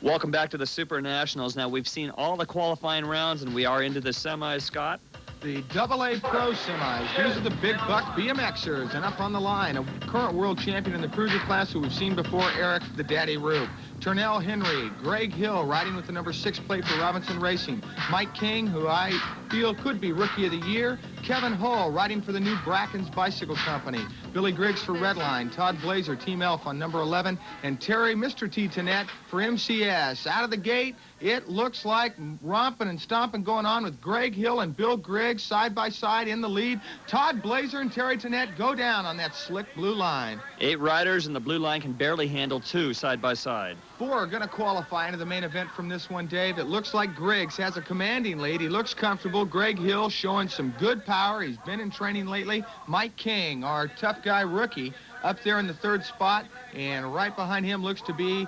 Welcome back to the Super Nationals. Now, we've seen all the qualifying rounds, and we are into the semis, Scott. The AA Pro Semis. These are the big buck BMXers, and up on the line, a current world champion in the cruiser class who we've seen before, Eric the Daddy Roop. Turnell Henry, Greg Hill riding with the number 6 plate for Robinson Racing. Mike King, who I feel could be Rookie of the Year. Kevin Hull riding for the new Bracken's Bicycle Company. Billy Griggs for Redline. Todd Blazer, Team Elf on number 11. And Terry, Mr. T. Tonette for MCS. Out of the gate, it looks like romping and stomping going on with Greg Hill and Bill Griggs side by side in the lead. Todd Blazer and Terry Tonette go down on that slick blue line. 8 riders, and the blue line can barely handle 2 side by side. 4 are going to qualify into the main event from this one, Dave. It looks like Griggs has a commanding lead. He looks comfortable. Greg Hill showing some good power. He's been in training lately. Mike King, our tough guy rookie, up there in the 3rd spot. And right behind him looks to be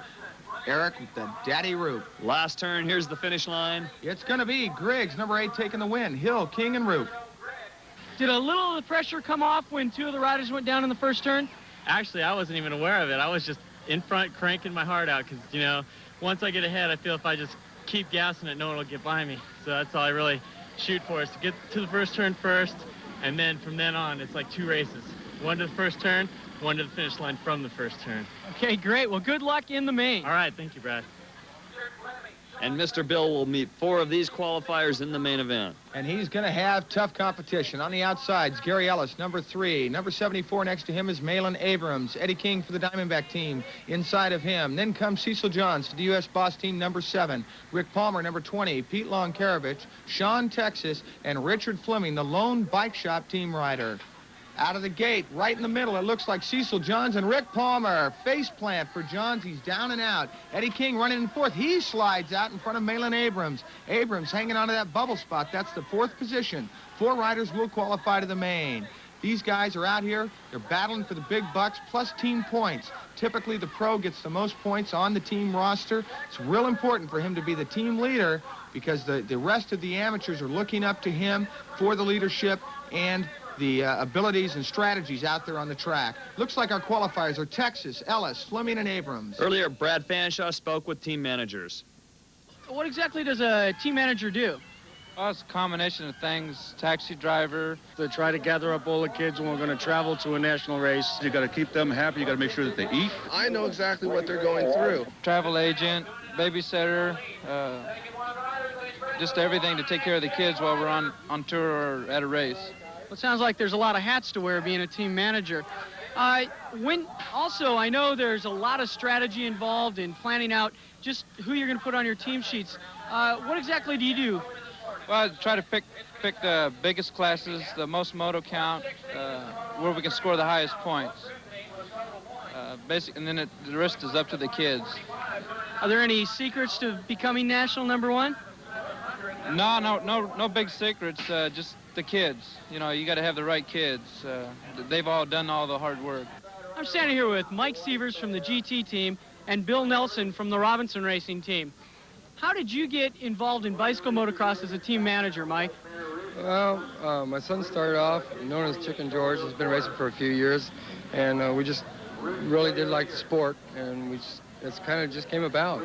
Eric with the Daddy Roop. Last turn, here's the finish line. It's going to be Griggs, number 8, taking the win. Hill, King, and Roop. Did a little of the pressure come off when 2 of the riders went down in the first turn? Actually, I wasn't even aware of it. I was just in front cranking my heart out because, you know, once I get ahead, I feel if I just keep gassing it, no one will get by me. So that's all I really shoot for, is to get to the first turn first, and then from then on, it's like 2 races. 1 to the first turn, 1 to the finish line from the first turn. Okay, great. Well, good luck in the main. All right, thank you, Brad. And Mr. Bill will meet 4 of these qualifiers in the main event. And he's going to have tough competition. On the outsides, Gary Ellis, number 3. Number 74 next to him is Malin Abrams. Eddie King for the Diamondback team inside of him. Then comes Cecil Johns to the U.S. Boss team, number 7. Rick Palmer, number 20. Pete Lonkarovich, Sean Texas, and Richard Fleming, the lone bike shop team rider. Out of the gate, right in the middle, it looks like Cecil Johns and Rick Palmer. Face plant for Johns. He's down and out. Eddie King running in 4th. He slides out in front of Malin Abrams. Abrams hanging onto that bubble spot. That's the 4th position. 4 riders will qualify to the main. These guys are out here. They're battling for the big bucks plus team points. Typically, the pro gets the most points on the team roster. It's real important for him to be the team leader because the rest of the amateurs are looking up to him for the leadership and the abilities and strategies out there on the track. Looks like our qualifiers are Texas, Ellis, Fleming, and Abrams. Earlier, Brad Fanshaw spoke with team managers. What exactly does a team manager do? Well, it's a combination of things. Taxi driver. To try to gather up all the kids when we're going to travel to a national race. You got to keep them happy. You got to make sure that they eat. I know exactly what they're going through. Travel agent, babysitter, just everything to take care of the kids while we're on tour or at a race. Well, it sounds like there's a lot of hats to wear being a team manager. Also, I know there's a lot of strategy involved in planning out just who you're going to put on your team sheets. What exactly do you do? Well, I try to pick the biggest classes, the most moto count, where we can score the highest points. And then the rest is up to the kids. Are there any secrets to becoming national number 1? No big secrets. Just the kids. You know, you got to have the right kids. They've all done all the hard work. I'm standing here with Mike Sievers from the GT team and Bill Nelson from the Robinson Racing team. How did you get involved in bicycle motocross as a team manager, Mike? Well, my son started off known as Chicken George. He's been racing for a few years, and we just really did like the sport, and it's kind of just came about.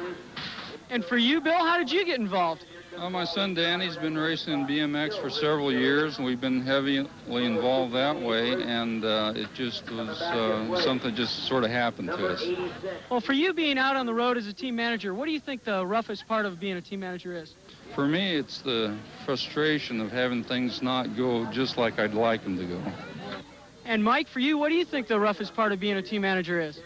And for you, Bill, how did you get involved? My son Danny's been racing BMX for several years, and we've been heavily involved that way, and it just was something just sort of happened to us. Well, for you being out on the road as a team manager, what do you think the roughest part of being a team manager is? For me, it's the frustration of having things not go just like I'd like them to go. And Mike, for you, what do you think the roughest part of being a team manager is?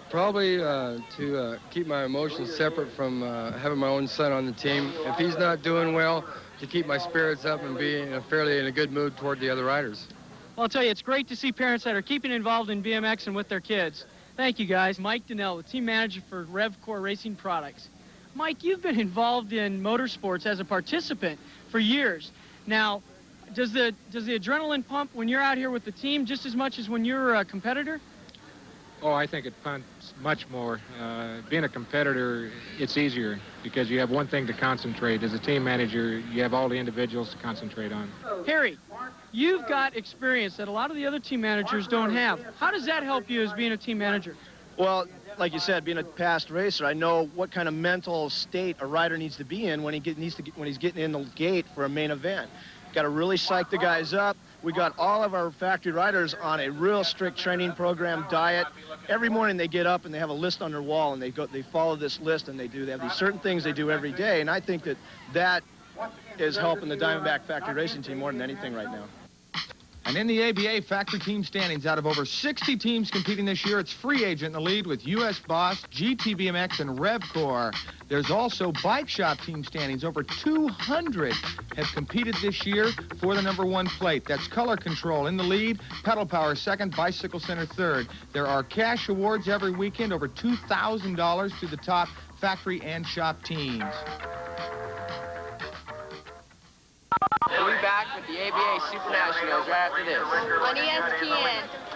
Probably to keep my emotions separate from having my own son on the team. If he's not doing well, to keep my spirits up and be fairly in a good mood toward the other riders. Well, I'll tell you, it's great to see parents that are keeping involved in BMX and with their kids. Thank you, guys. Mike Donnell, the team manager for RevCore Racing Products. Mike, you've been involved in motorsports as a participant for years. Now, does the adrenaline pump when you're out here with the team just as much as when you're a competitor? Oh, I think it pumps much more. Being a competitor, it's easier because you have one thing to concentrate. As a team manager, you have all the individuals to concentrate on. Harry, you've got experience that a lot of the other team managers don't have. How does that help you as being a team manager? Well, like you said, being a past racer, I know what kind of mental state a rider needs to be in when he's getting in the gate for a main event. Got to really psych the guys up. We got all of our factory riders on a real strict training program, diet. Every morning they get up and they have a list on their wall, and they follow this list, and they have these certain things they do every day. And I think that is helping the Diamondback factory racing team more than anything right now. And in the ABA factory team standings, out of over 60 teams competing this year, it's Free Agent in the lead with US Boss, GT BMX, and RevCore. There's also Bike Shop team standings. Over 200 have competed this year for the #1 plate. That's Color Control in the lead, Pedal Power second, Bicycle Center third. There are cash awards every weekend, over $2,000 to the top factory and shop teams. We'll be back with the ABA Super Nationals right after this. On ESPN.